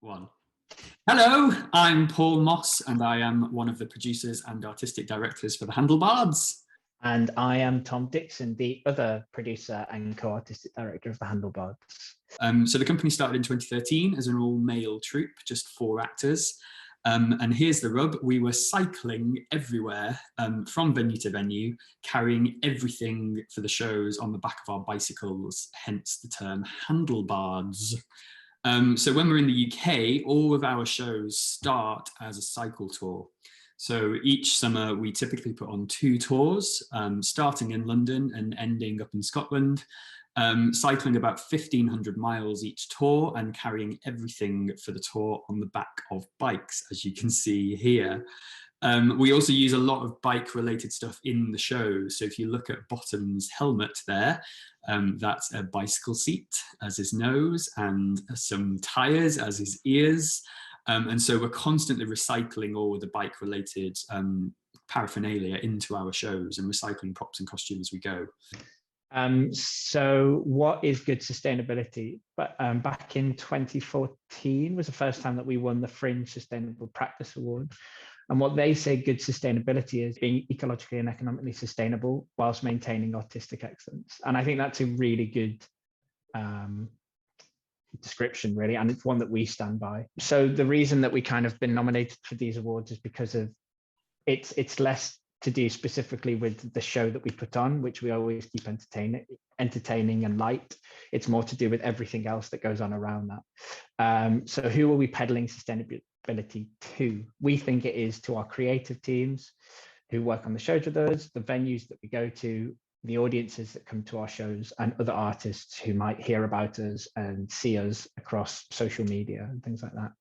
One. Hello, I'm Paul Moss, and I am one of the producers and artistic directors for the Handlebards. And I am Tom Dixon, the other producer and co-artistic director of the Handlebards. So the company started in 2013 as an all-male troupe, just 4 actors. And here's the rub: we were cycling everywhere from venue to venue, carrying everything for the shows on the back of our bicycles, hence the term Handlebards. So when we're in the UK, all of our shows start as a cycle tour. So each summer we typically put on 2 tours, starting in London and ending up in Scotland, cycling about 1,500 miles each tour and carrying everything for the tour on the back of bikes, as you can see here. We also use a lot of bike-related stuff in the show. So if you look at Bottom's helmet there, that's a bicycle seat as his nose and some tyres as his ears. And so we're constantly recycling all the bike-related paraphernalia into our shows and recycling props and costumes as we go. So what is good sustainability? But back in 2014 was the first time that we won the Fringe Sustainable Practice Award. And what they say good sustainability is being ecologically and economically sustainable whilst maintaining artistic excellence. And I think that's a really good description, really, and it's one that we stand by. So the reason that we kind of been nominated for these awards is because of it's less to do specifically with the show that we put on, which we always keep entertaining and light. It's more to do with everything else that goes on around that. So who are we peddling sustainability to? We think it is to our creative teams who work on the shows with us, the venues that we go to, the audiences that come to our shows, and other artists who might hear about us and see us across social media and things like that.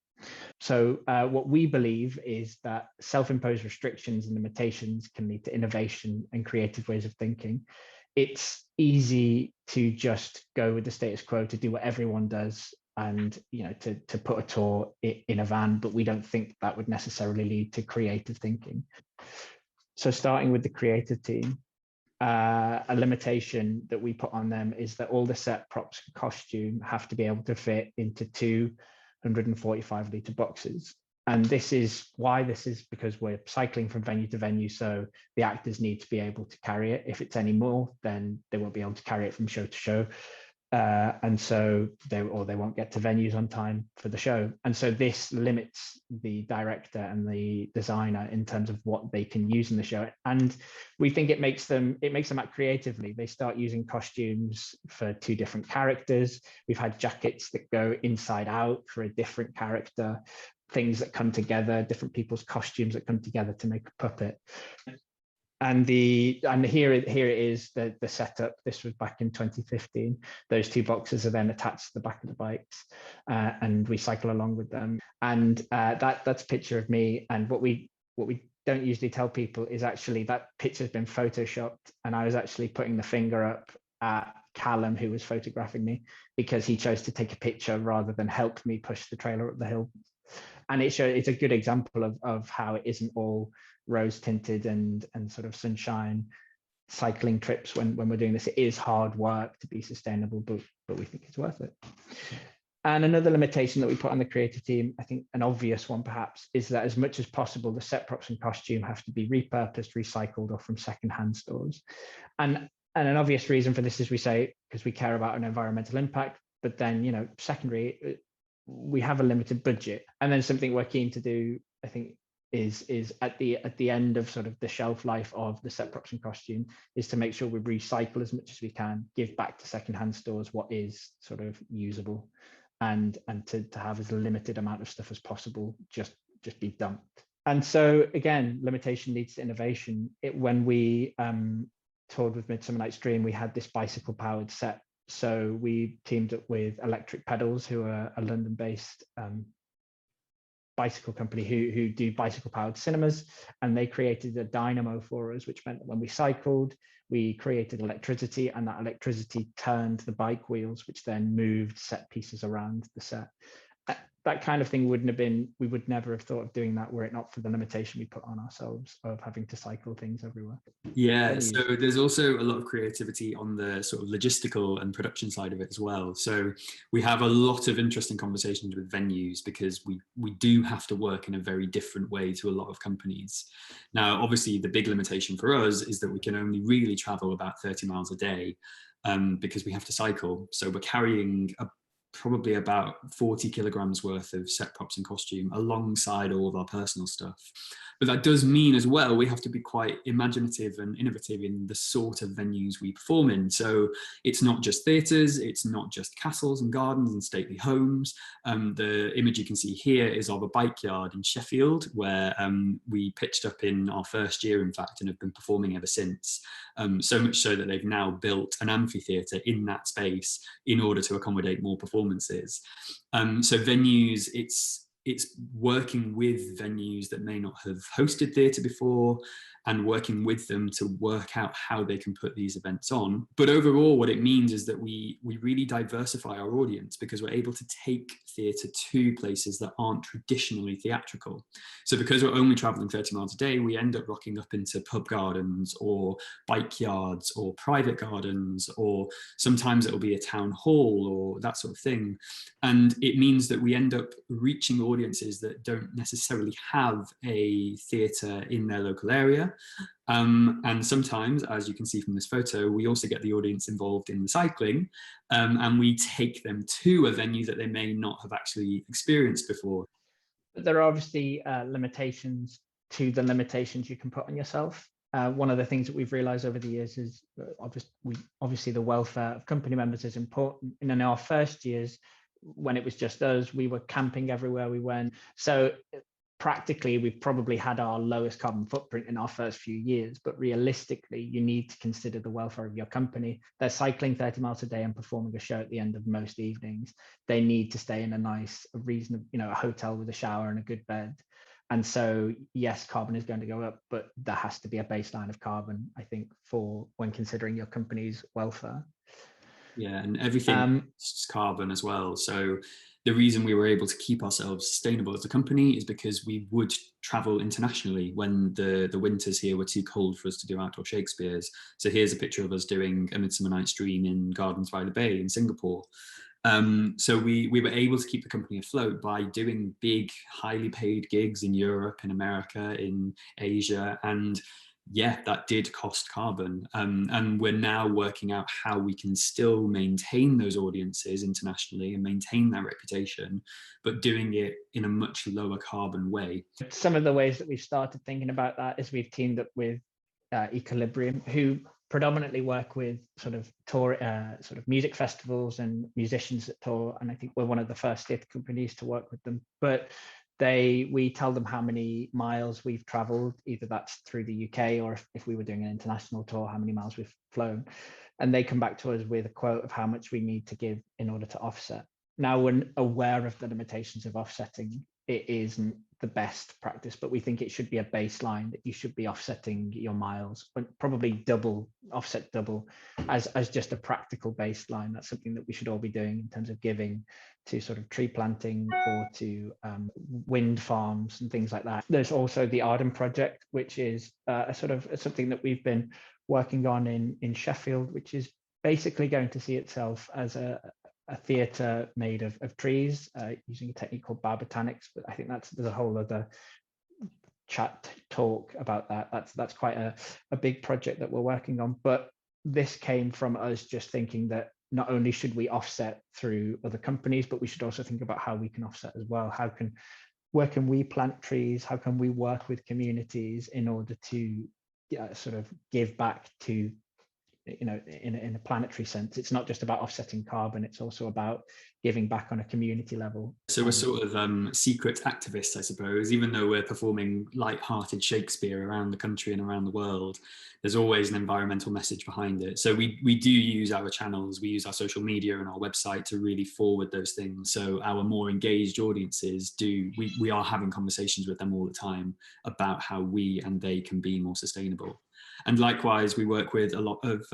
So what we believe is that self-imposed restrictions and limitations can lead to innovation and creative ways of thinking. It's easy to just go with the status quo, to do what everyone does, and to put a tour in a van, but we don't think that would necessarily lead to creative thinking. So starting with the creative team, a limitation that we put on them is that all the set props and costume have to be able to fit into 245-litre boxes. And this is because we're cycling from venue to venue, so the actors need to be able to carry it. If it's any more, then they won't be able to carry it from show to show. And so they won't get to venues on time for the show. And so this limits the director and the designer in terms of what they can use in the show. And we think it makes them act creatively. They start using costumes for 2 different characters. We've had jackets that go inside out for a different character, things that come together, different people's costumes that come together to make a puppet. And here it is, the setup. This was back in 2015. Those 2 boxes are then attached to the back of the bikes, and we cycle along with them. And that's a picture of me. And what we don't usually tell people is actually that picture's been photoshopped, and I was actually putting the finger up at Callum, who was photographing me, because he chose to take a picture rather than help me push the trailer up the hill. And it's a good example of how it isn't all rose tinted and sort of sunshine cycling trips when we're doing this. It is hard work to be sustainable, but we think it's worth it. And another limitation that we put on the creative team, I think an obvious one perhaps, is that as much as possible, the set props and costume have to be repurposed, recycled, or from secondhand stores. And an obvious reason for this is we say, because we care about an environmental impact, but then, secondary, we have a limited budget. And then something we're keen to do, I think, is at the end of sort of the shelf life of the set props and costume, is to make sure we recycle as much as we can, give back to secondhand stores what is sort of usable, and to have as limited amount of stuff as possible just be dumped. And so again, limitation leads to innovation. When we toured with Midsummer Night's Dream, we had this bicycle powered set. So we teamed up with Electric Pedals, who are a London-based bicycle company who do bicycle powered cinemas, and they created a dynamo for us, which meant that when we cycled, we created electricity, and that electricity turned the bike wheels, which then moved set pieces around the set. that kind of thing wouldn't have been, we would never have thought of doing that were it not for the limitation we put on ourselves of having to cycle things everywhere. Yeah, so there's also a lot of creativity on the sort of logistical and production side of it as well. So we have a lot of interesting conversations with venues because we do have to work in a very different way to a lot of companies. Now, obviously, the big limitation for us is that we can only really travel about 30 miles a day because we have to cycle. So we're carrying probably about 40 kilograms worth of set props and costume alongside all of our personal stuff. But that does mean as well, we have to be quite imaginative and innovative in the sort of venues we perform in. So it's not just theatres, it's not just castles and gardens and stately homes. The image you can see here is of a bike yard in Sheffield, where we pitched up in our first year, in fact, and have been performing ever since. So much so that they've now built an amphitheatre in that space in order to accommodate more performances. So venues, it's working with venues that may not have hosted theatre before and working with them to work out how they can put these events on. But overall, what it means is that we really diversify our audience because we're able to take theatre to places that aren't traditionally theatrical. So because we're only travelling 30 miles a day, we end up rocking up into pub gardens or bike yards or private gardens, or sometimes it'll be a town hall or that sort of thing. And it means that we end up reaching audiences that don't necessarily have a theatre in their local area. And sometimes, as you can see from this photo, we also get the audience involved in the cycling, and we take them to a venue that they may not have actually experienced before. There are obviously limitations to the limitations you can put on yourself. One of the things that we've realized over the years is obviously the welfare of company members is important. And in our first years, when it was just us, we were camping everywhere we went. So practically, we've probably had our lowest carbon footprint in our first few years, but realistically, you need to consider the welfare of your company. They're cycling 30 miles a day and performing a show at the end of most evenings. They need to stay in a nice, reasonable, a hotel with a shower and a good bed. And so, yes, carbon is going to go up, but there has to be a baseline of carbon, I think, for when considering your company's welfare. Yeah, and everything is carbon as well. So the reason we were able to keep ourselves sustainable as a company is because we would travel internationally when the winters here were too cold for us to do outdoor Shakespeares. So here's a picture of us doing A Midsummer Night's Dream in Gardens by the Bay in Singapore. So we were able to keep the company afloat by doing big, highly paid gigs in Europe, in America, in Asia, and yeah, that did cost carbon. And we're now working out how we can still maintain those audiences internationally and maintain that reputation, but doing it in a much lower carbon way. Some of the ways that we've started thinking about that is we've teamed up with Equilibrium, who predominantly work with sort of music festivals and musicians that tour. And I think we're one of the first theatre companies to work with them. But we tell them how many miles we've traveled, either that's through the UK or if we were doing an international tour, how many miles we've flown. And they come back to us with a quote of how much we need to give in order to offset. Now, we're aware of the limitations of offsetting. It isn't the best practice, but we think it should be a baseline that you should be offsetting your miles, but probably offset double as just a practical baseline. That's something that we should all be doing in terms of giving to sort of tree planting or to wind farms and things like that. There's also the Arden Project, which is something that we've been working on in Sheffield, which is basically going to see itself as a theatre made of trees using a technique called biobotanics. But I think there's a whole other talk about that. That's quite a big project that we're working on. But this came from us just thinking that not only should we offset through other companies, but we should also think about how we can offset as well. Where can we plant trees? How can we work with communities in order to sort of give back to, in a planetary sense? It's not just about offsetting carbon, it's also about giving back on a community level. So we're sort of secret activists, I suppose. Even though we're performing light-hearted Shakespeare around the country and around the world, there's always an environmental message behind it. So we do use our channels, we use our social media and our website to really forward those things. So our more engaged audiences we are having conversations with them all the time about how we and they can be more sustainable. And likewise, we work with a lot of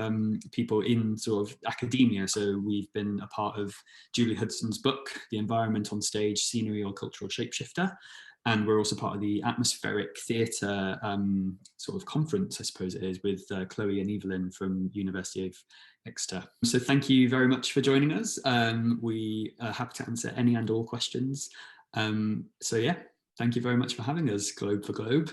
people in sort of academia. So we've been a part of Julie Hudson's book, The Environment on Stage, Scenery or Cultural Shapeshifter. And we're also part of the Atmospheric Theatre sort of conference, I suppose it is, with Chloe and Evelyn from University of Exeter. So thank you very much for joining us. We are happy to answer any and all questions. So yeah, thank you very much for having us, Globe for Globe.